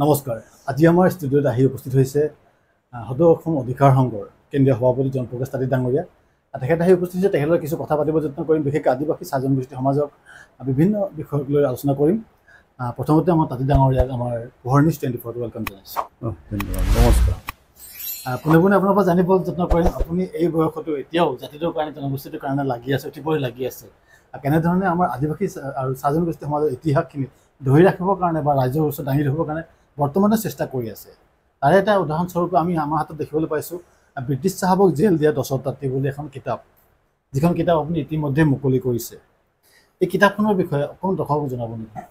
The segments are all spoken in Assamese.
নমস্কাৰ। আজি আমাৰ ষ্টুডিঅ'ত আহি উপস্থিত হৈছে সদৌ অসম অধিকাৰ সংঘৰ কেন্দ্ৰীয় সভাপতি জনপ্ৰকাশ তাঁতী ডাঙৰীয়া। তেখেত আহি উপস্থিত হৈছে, তেখেতৰ কিছু কথা পাতিব যত্ন কৰিম। বিশেষকৈ আদিবাসী চাহ জনগোষ্ঠী সমাজক বিভিন্ন বিষয়ক লৈ আলোচনা কৰিম। প্ৰথমতে আমাৰ তাঁতী ডাঙৰীয়াক আমাৰ পোহৰ নিউজ 24 ৱেলকাম জনাইছোঁ। ধন্যবাদ, নমস্কাৰ। পোনে পোনে আপোনাৰ পৰা জানিব যত্ন কৰিম, আপুনি এই বয়সতো এতিয়াও জাতিটোৰ কাৰণে জনগোষ্ঠীটোৰ কাৰণে লাগি আছে, উঠিপৰি লাগি আছে। কেনেধৰণে আমাৰ আদিবাসী আৰু চাহ জনগোষ্ঠী সমাজৰ ইতিহাসখিনি ধৰি ৰাখিবৰ কাৰণে বা ৰাইজৰ ওচৰত দাঙি ৰাখিবৰ কাৰণে বৰ্তমানে চেষ্টা কৰি আছে। তাৰে এটা উদাহৰণস্বৰূপে আমি আমাৰ হাতত দেখিবলৈ পাইছোঁ ব্ৰিটিছ চাহাবক জেল দিয়া 10 তাঁতী বুলি এখন কিতাপ, যিখন কিতাপ আপুনি ইতিমধ্যে মুকলি কৰিছে। এই কিতাপখনৰ বিষয়ে অকণমান দৰ্শকক জনাব নেকি?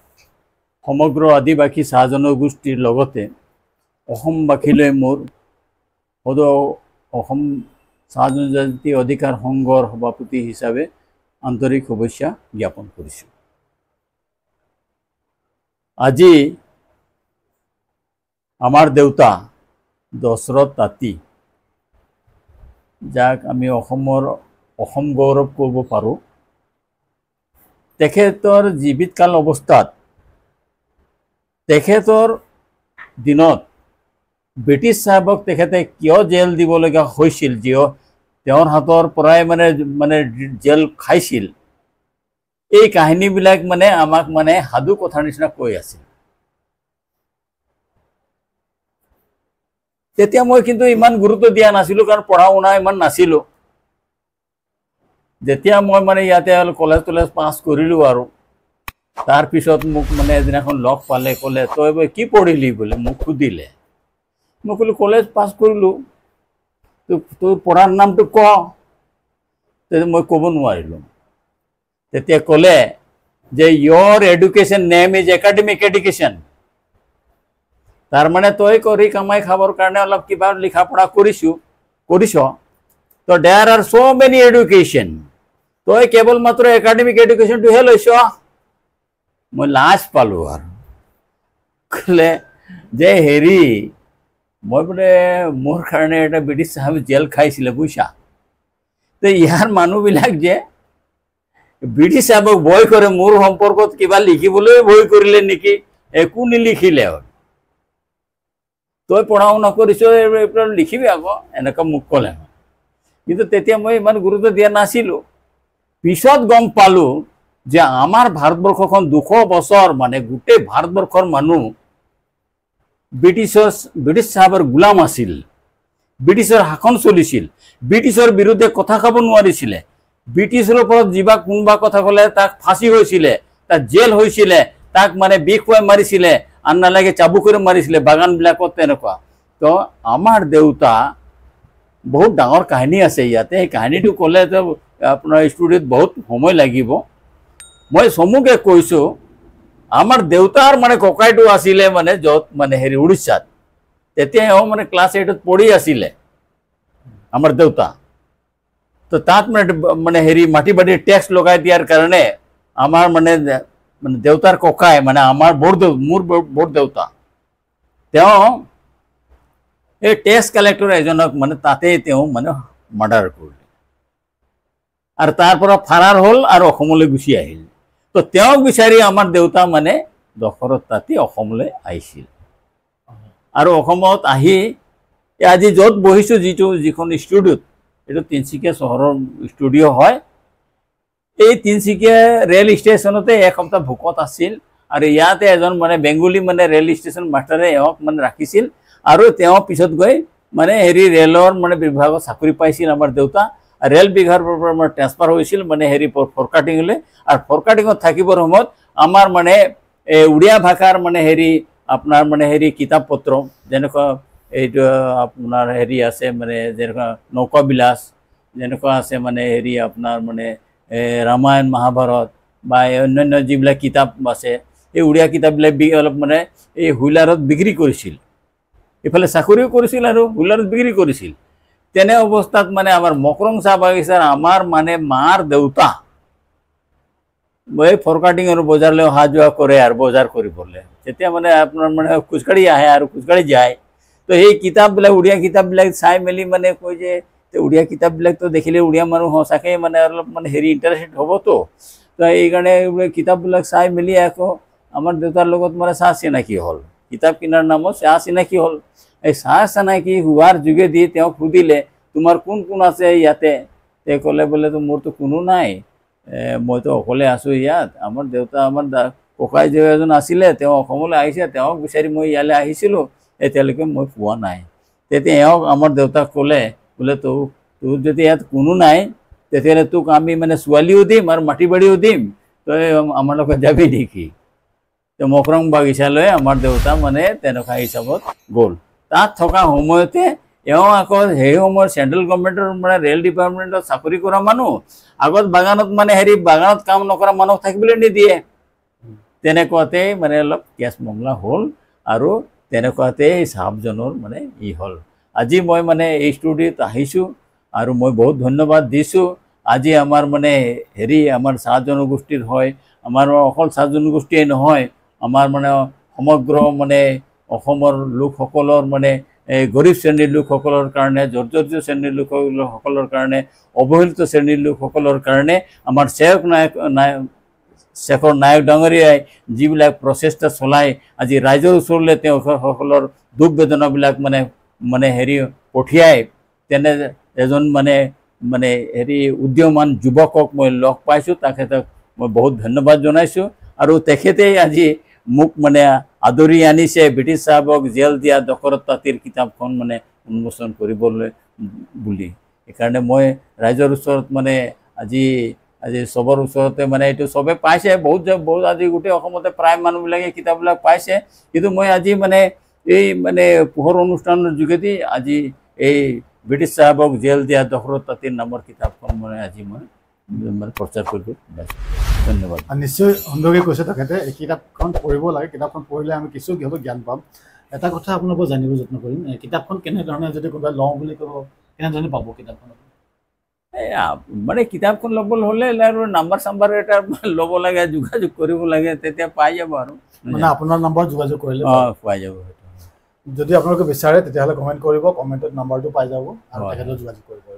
সমগ্ৰ আদিবাসী চাহ জনগোষ্ঠীৰ লগতে অসমবাসীলৈ মোৰ সদৌ অসম চাহ জনজাতি অধিকাৰ সংঘৰ সভাপতি হিচাপে আন্তৰিক শুভেচ্ছা জ্ঞাপন কৰিছোঁ। আজি আমাৰ দেউতা দশৰথ তাঁতী, যাক আমি অসম গৌৰৱ কৰিব পাৰোঁ, তেখেতৰ জীৱিতকাল অৱস্থাত তেখেতৰ দিনত ব্ৰিটিছ চাহাবক তেখেতে কিয় জেল দিবলগীয়া হৈছিল, যিয় তেওঁৰ হাতৰ পৰাই মানে জেল খাইছিল, এই কাহিনীবিলাক আমাক সাধু কথাৰ নিচিনা কৈ আছিল। তেতিয়া মই কিন্তু ইমান গুৰুত্ব দিয়া নাছিলোঁ, কাৰণ পঢ়া শুনা ইমান নাছিলোঁ। যেতিয়া মই ইয়াতে কলেজ পাছ কৰিলোঁ আৰু তাৰপিছত মোক এদিনাখন লগ পালে, ক'লে তই কি পঢ়িলি বোলে, মোক সুধিলে। মই ক'লোঁ কলেজ পাছ কৰিলোঁ, তোৰ পঢ়াৰ নামটো ক। মই ক'ব নোৱাৰিলোঁ। তেতিয়া ক'লে যে your education name is academic education. তাৰমানে তই কৰি কামাই খাবৰ কাৰণে অলপ কিবা লিখা পঢ়া কৰিছ, তো there are so' many education, তই কেৱল মাত্ৰ একাডেমিক এডুকেশ্যনটোহে লৈছ। মই লাজ পালোঁ আৰু ক'লে যে হেৰি, মই বোলে মোৰ কাৰণে এটা ব্ৰিটিছ চাহাবে জেল খাইছিলে বুজিছা। তো ইয়াৰ মানুহবিলাক যে ব্ৰিটিছ চাহাবক ভয় কৰে, মোৰ সম্পৰ্কত কিবা লিখিবলৈ ভয় কৰিলে নেকি, একো নিলিখিলে। তই পঢ়া শুনা কৰিছ, এইবিলাক লিখিবি আকৌ, এনেকুৱা মোক ক'লে। কিন্তু তেতিয়া মই ইমান গুৰুত্ব দিয়া নাছিলোঁ। পিছত গম পালোঁ যে আমাৰ ভাৰতবৰ্ষখন 200 বছৰ গোটেই ভাৰতবৰ্ষৰ মানুহ ব্ৰিটিছ চাহাবৰ গোলাম আছিল। ব্ৰিটিছৰ শাসন চলিছিল, ব্ৰিটিছৰ বিৰুদ্ধে কথা ক'ব নোৱাৰিছিলে। ব্ৰিটিছৰ ওপৰত কোনোবা কথা ক'লে তাক ফাঁচি হৈছিলে, তাক জেল হৈছিলে, তাক বিষ খুৱাই মাৰিছিলে, আন নালাগে চাবুকেৰে মাৰিছিলে বাগানবিলাকত, তেনেকুৱা। তো আমাৰ দেউতা বহুত ডাঙৰ কাহিনী আছে ইয়াতে, সেই কাহিনীটো ক'লে তো আপোনাৰ ষ্টুডিঅ'ত বহুত সময় লাগিব। মই চমুকে কৈছোঁ, আমাৰ দেউতাৰ ককাইটো আছিলে য'ত উৰিষ্যাত। তেতিয়া এওঁ ক্লাছ 8ত পঢ়ি আছিলে আমাৰ দেউতা। তো তাত মাটি বাৰীৰ টেক্স লগাই দিয়াৰ কাৰণে আমাৰ দেউতাৰ ককাই আমাৰ মোৰ বৰ দেউতা, তেওঁ এই টেক্স কালেক্টৰ এজনক তাতেই তেওঁ মাৰ্ডাৰ কৰিলে, আৰু তাৰ পৰা ফাৰাৰ হ'ল আৰু অসমলৈ গুচি আহিল। তো তেওঁক বিচাৰি আমাৰ দেউতা দশৰথ তাঁতী অসমলৈ আহিছিল। আৰু অসমত আহি আজি য'ত বহিছোঁ, যিখন ষ্টুডিঅ'ত, এইটো তিনিচুকীয়া চহৰৰ ষ্টুডিঅ' হয়। এই তিনিচুকীয়া ৰেল ষ্টেচনতে এসপ্তাহ ভোকত আছিল, আৰু ইয়াতে এজন বেংগলী ৰেল ষ্টেচন মাষ্টাৰে এওঁক ৰাখিছিল, আৰু তেওঁ পিছত গৈ ৰেলৰ বিভাগত চাকৰি পাইছিল আমাৰ দেউতা। ৰেল বিভাগৰ পৰা ট্ৰেন্সফাৰ হৈছিল ফৰকাটিঙলৈ, আৰু ফৰকাটিঙত থাকিবৰ সময়ত আমাৰ উড়িয়া ভাষাৰ আপোনাৰ কিতাপ পত্ৰ, যেনেকুৱা এইটো আপোনাৰ আছে যেনেকুৱা নৌকাবিলাস, যেনেকুৱা আছে আপোনাৰ ৰামায়ণ মহাভাৰত বা অন্যান্য যিবিলাক কিতাপ আছে, এই উড়িয়া কিতাপবিলাক অলপ এই হুইলাৰত বিক্ৰী কৰিছিল, ইফালে চাকৰিও কৰিছিল আৰু হুইলাৰত বিক্ৰী কৰিছিল। তেনে অৱস্থাত আমাৰ মকৰং চাহ বাগিচাৰ আমাৰ মাৰ দেউতা এই ফৰকাটিঙৰ বজাৰলৈ অহা যোৱা কৰে আৰু বজাৰ কৰিবলৈ। তেতিয়া আপোনাৰ খোজকাঢ়ি আহে আৰু খোজকাঢ়ি যায়। তো সেই কিতাপবিলাক, উড়িয়া কিতাপবিলাক চাই মেলি কয় যে উড়িয়া কিতাপবিলাকতো দেখিলে উড়িয়া মানুহ সঁচাকৈ অলপ ইণ্টাৰেষ্টেড হ'বতো। তো এইকাৰণে কিতাপবিলাক চাই মেলি আকৌ আমাৰ দেউতাৰ লগত চাহ চিনাকি হ'ল। কিতাপ কিনাৰ নামত চাহ চিনাকি হ'ল এই চাহ চিনাকি হোৱাৰ যোগেদি তেওঁক সুধিলে তোমাৰ কোন কোন আছে ইয়াতে তেওঁ ক'লে বোলেতো মোৰতো কোনো নাই মইতো অকলে আছোঁ ইয়াত আমাৰ দেউতা আমাৰ ককাই যে এজন আছিলে তেওঁ অসমলৈ আহিছে তেওঁক বিচাৰি মই ইয়ালৈ আহিছিলোঁ এতিয়ালৈকে মই পোৱা নাই তেতিয়া এওঁক আমাৰ দেউতাক ক'লে বোলে তোৰ যদি ইয়াত কোনো নাই তেতিয়াহ'লে তোক আমি মানে ছোৱালীও দিম আৰু মাটি বাৰীও দিম তই আমাৰ লগত যাবি নেকি তো মকৰং বাগিচালৈ আমাৰ দেউতা মানে তেনেকুৱা হিচাপত গ'ল তাত থকা সময়তে এওঁ আকৌ সেই সময়ত চেণ্ট্ৰেল গভৰ্ণমেণ্টৰ মানে ৰেল ডিপাৰ্টমেণ্টত চাকৰি কৰা মানুহ আগত বাগানত মানে বাগানত কাম নকৰা মানুহ থাকিবলৈ নিদিয়ে তেনেকুৱাতে মানে অলপ কেছ মামলা হ'ল আৰু তেনেকুৱাতে চাহাবজনৰ মানে হ'ল আজি মই মানে এই ষ্টুডিঅ'ত আহিছোঁ আৰু মই বহুত ধন্যবাদ দিছোঁ আজি আমাৰ মানে আমাৰ চাহ জনগোষ্ঠীৰ হয় আমাৰ অকল চাহ জনগোষ্ঠীয়ে নহয় আমাৰ মানে সমগ্ৰ মানে অসমৰ লোকসকলৰ মানে গৰীব শ্ৰেণীৰ লোকসকলৰ কাৰণে জৰ্জৰিত শ্ৰেণীৰ লোকসকলৰ কাৰণে অৱহেলিত শ্ৰেণীৰ লোকসকলৰ কাৰণে আমাৰ শেখৰ নায়ক ডাঙৰীয়াই যিবিলাক প্ৰচেষ্টা চলাই আজি ৰাইজৰ ওচৰলৈ তেওঁসকলৰ দুখ বেদনাবিলাক মানে পঠিয়াই তেনে এজন মানে উদীয়মান যুৱকক মই লগ পাইছোঁ তেখেতক মই বহুত ধন্যবাদ জনাইছোঁ আৰু তেখেতেই আজি মোক মানে আদৰি আনিছে ব্ৰিটিছ চাহাবক জেল দিয়া দশৰথ তাঁতীৰ কিতাপখন মানে উন্মোচন কৰিবলৈ বুলি সেইকাৰণে মই ৰাইজৰ ওচৰত মানে আজি চবৰ ওচৰতে মানে এইটো চবে পাইছে বহুত আজি গোটেই অসমতে প্ৰায় মানুহবিলাকে কিতাপবিলাক পাইছে কিন্তু মই আজি মানে এই মানে পোহৰ অনুষ্ঠানৰ যোগেদি আজি এই ব্ৰিটিছ চাহাবক জেল দিয়া দশৰথ তাঁতীৰ নামৰ কিতাপখন মানে আজি মই মানে প্ৰচাৰ কৰিব ধন্যবাদ নিশ্চয় সুন্দৰকৈ কৈছে তেখেতে এই কিতাপখন পঢ়িব লাগে কিতাপখন পঢ়িলে আমি কিছু জ্ঞান পাম এটা কথা আপোনালোকক জানিব যত্ন কৰিম কিতাপখন কেনেধৰণে যদি কোনোবাই লওঁ বুলি ক'ব কেনেধৰণে পাব কিতাপখন মানে কিতাপখন ল'বলৈ হ'লে আৰু নাম্বাৰ চাম্বাৰ এটা ল'ব লাগে যোগাযোগ কৰিব লাগে তেতিয়া পাই যাব আৰু মানে আপোনাৰ নম্বৰ যোগাযোগ কৰিলে পাই যাব যদি আপোনালোকে বিচাৰে তেতিয়াহ'লে কমেণ্ট কৰিব কমেণ্টত নম্বৰটো পাই যাব আৰু তেখেতক যোগাযোগ কৰিব